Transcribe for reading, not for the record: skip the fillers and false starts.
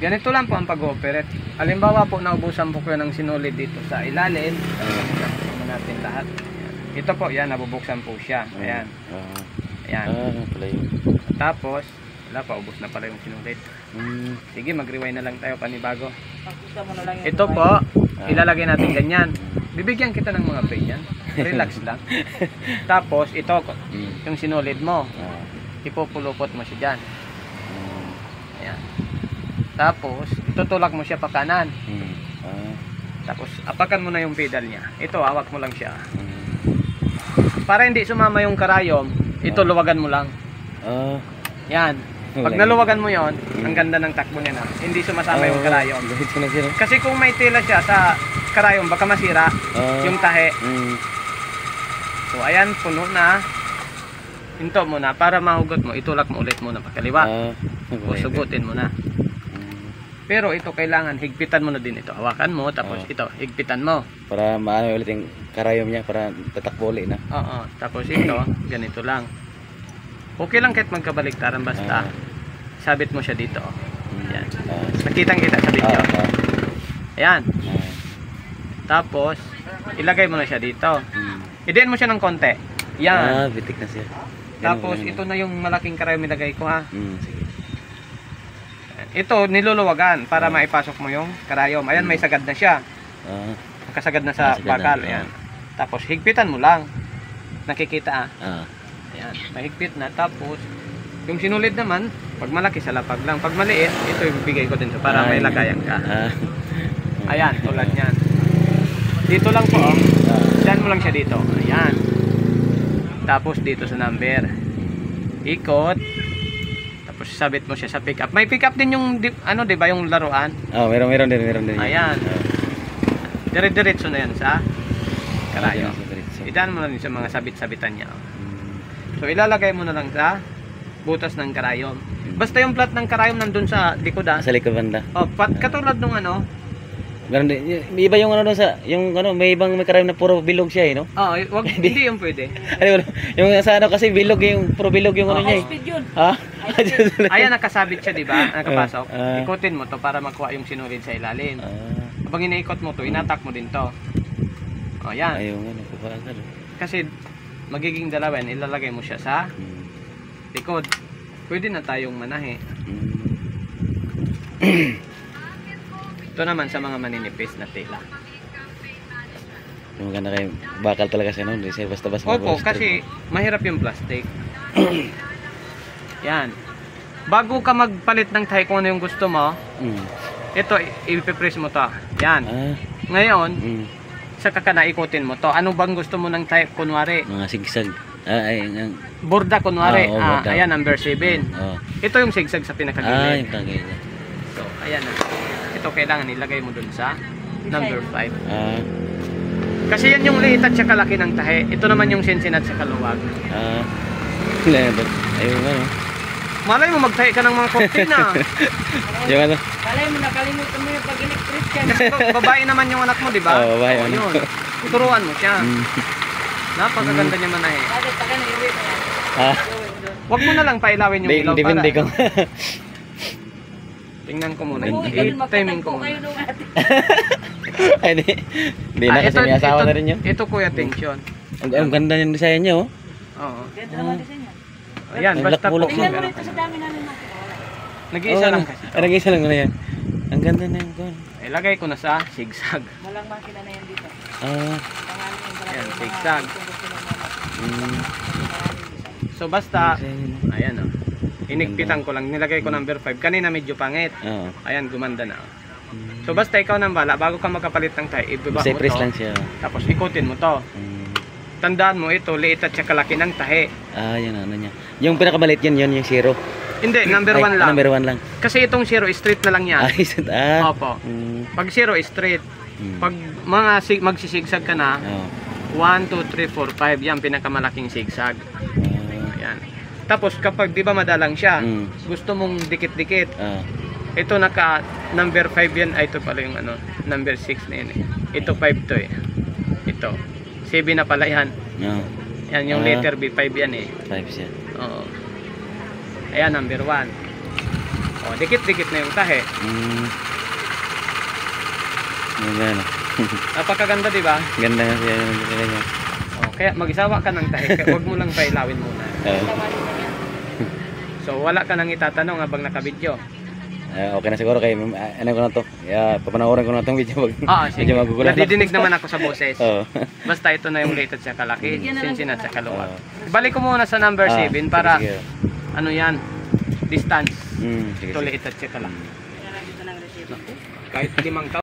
Ganito lang po ang pag-ooperate. Halimbawa po, naubusan po kayo ng sinulid dito sa ilalim. Buksan natin lahat. Ayan. Ito po, yan, nabubuksan po siya. Ayan. Ayan. Pala yun. Tapos, wala pa, ubos na pala yung sinulid. Sige, mag-rewind na lang tayo panibago. Ito po, ilalagay natin ganyan. Bibigyan kita ng mga pain yan. Relax lang. Tapos, ito, yung sinulid mo. Ipupulupot mo siya dyan. Ayan. Tapos, itutulak mo siya pa kanan. Tapos, apakan mo na yung pedal niya. Ito, hawak mo lang siya. Para hindi sumama yung karayom, ito luwagan mo lang. Yan. Pag naluwagan mo yon, ang ganda ng takbo niya na. Hindi sumasama yung karayom. Kasi kung may tila siya sa karayom, baka masira yung tahe. So, ayan, puno na. Hinto mo na. Para mahugot mo, itulak mo ulit muna pagkaliwa. O, sugutin mo na. Pero ito kailangan higpitan mo na din ito. Hawakan mo tapos ito higpitan mo. Para maano ulit yung karayom niya para tatakbo ulit na. Oo. Tapos ito ganito lang. Okay lang kahit magkabaliktaran basta sabit mo siya dito. Ayan. Nakitang-kita sa video. Ayan. Tapos ilagay mo na siya dito. Idiin mo siya ng konti. Yan. Bitik na siya. Tapos ito na yung malaking karayom ilagay ko ha. Sige. Ito niluluwagan para maipasok mo yung karayom. Ayan, may sagad na siya. Nakasagad na sa bakal. Ayan. Tapos higpitan mo lang. Nakikita Ayan, mahigpit na. Tapos yung sinulid naman, pag malaki sa lapag lang. Pag maliit, ito yung bigay ko din so, para may lagayan ka. Ayan, tulad yan. Dito lang po. Diyan mo lang siya dito. Ayan. Tapos dito sa number. Ikot. Tapos sabit mo siya sa pick-up. May pick-up din yung ano, 'di ba, yung laruan? Meron din. Ayan. Dire-diretso na 'yan sa karayom. Idaan mo na din sa mga sabit-sabitan niya. So ilalagay mo na lang sa butas ng karayom. Basta yung plat ng karayom nandun sa likod Sa likod banda. Katulad nung ano. Meron din. May iba yung ano doon sa yung ano, may ibang may karayom na puro bilog siya no? Wag hindi yung pwede. Yung sa ano kasi bilog yung puro bilog yung ano niya. Ayan, nakasabit siya, 'di ba? Nakapasok. Ikutin mo 'to para makuha yung sinulid sa ilalim. Habang iniikot mo 'to, inatak mo din 'to. Ayan. Ayun ano, kupasal. Kasi magiging dalawan, ilalagay mo siya sa likod. Pwede na tayong manahe. Ito naman sa mga maninipis na tela. Yung maganda kayo, bakal talaga siya no? Hindi siya basta-basta. Opo, kasi mahirap yung plastic. Yan. Bago ka magpalit ng tahe kung ano yung gusto mo, ito, ipipress mo to. Yan. Ngayon, saka ka naikutin mo to. Ano bang gusto mo ng tahe? Kunwari. Mga sigsag. Borda kunwari. Borda. Ayan, number 7. Ito yung sigsag sa pinakagilid. Yung kagilid. So, ayan na. Ito kailangan ilagay mo dun sa number 5. Kasi yan yung liit at saka laki ng tahe. Ito naman yung sinsinat sa kaluwag. Ayun ano. Malay mo magtahe ka ng mga cocktail na. Yung ano. Malay mo nakalimutan mo yung pag-electrician. Kasi babae naman yung anak mo, di ba? Babae. Yun. Turuan mo siya. Napakaganda niya manahe. Bakit pa ka na-iwi na yan? Wag mo na lang pailawin yung ilaw para. Depende ko. Tingnan ko muna. Timing ko muna. Ay, di na kasi may asawa na rin yun. Ito kuya, tension. Ang ganda yung design niya, oh. Oo. Ganda naman design yan. Ayan, basta po. Tingnan mo rin ito sa dami namin natin. Nag-iisa lang kasi. Nag-iisa lang na yan. Ang ganda na yung gun. Ilagay ko na sa zigzag. Walang makina na yan dito. Ayan, zigzag. So basta, ayan o. Inigpitan ko lang, nilagay ko number 5. Kanina medyo pangit. Ayan, gumanda na. So basta ikaw nang bala, bago ka magkapalit ng tayo, ibaba mo to. Lang siya. Tapos ikutin mo to. Tandaan mo ito, liit at saka laki ng tahe. Yan ano niya. Yung pinakamalit yun yung 0. Hindi, number 1 lang. Number 1 lang. Kasi itong 0 straight na lang yan. Opo. Pag 0 straight. Pag mga magsisigsag ka na, 1, 2, 3, 4, 5, yan pinakamalaking sigsag. Ayan. Tapos kapag di ba madalang siya, gusto mong dikit-dikit. Ito naka number 5 yan, ito pala yung ano, number 6 na yun eh. Ito 5 to eh. Ito. 7 na pala yan. Yan yung letter B, 5 yan eh. 5 siya. Oo. Ayan, number 1. O, dikit-dikit na yung tahe. Ayan. Napakaganda, di ba? Ganda nga siya yung ganyan. O, kaya mag-isawa ka ng tahe. Kaya huwag mo lang pailawin muna. So, wala ka nang itatanong habang nakabidyo. Okay na siguro kay ano ko na to. Papanoorin ko na tong video pag Sige. medyo magugulan. Nadidinig naman ako sa boses. Oo. Basta ito na yung late at sa kalaki, Cincinnati at sa kaluwag. Balik ko muna sa number 7 para, sige. ano yan, distance. Sige. Ito late at sa kalaki. Kaya dito ng receipt. Kahit 5 taon.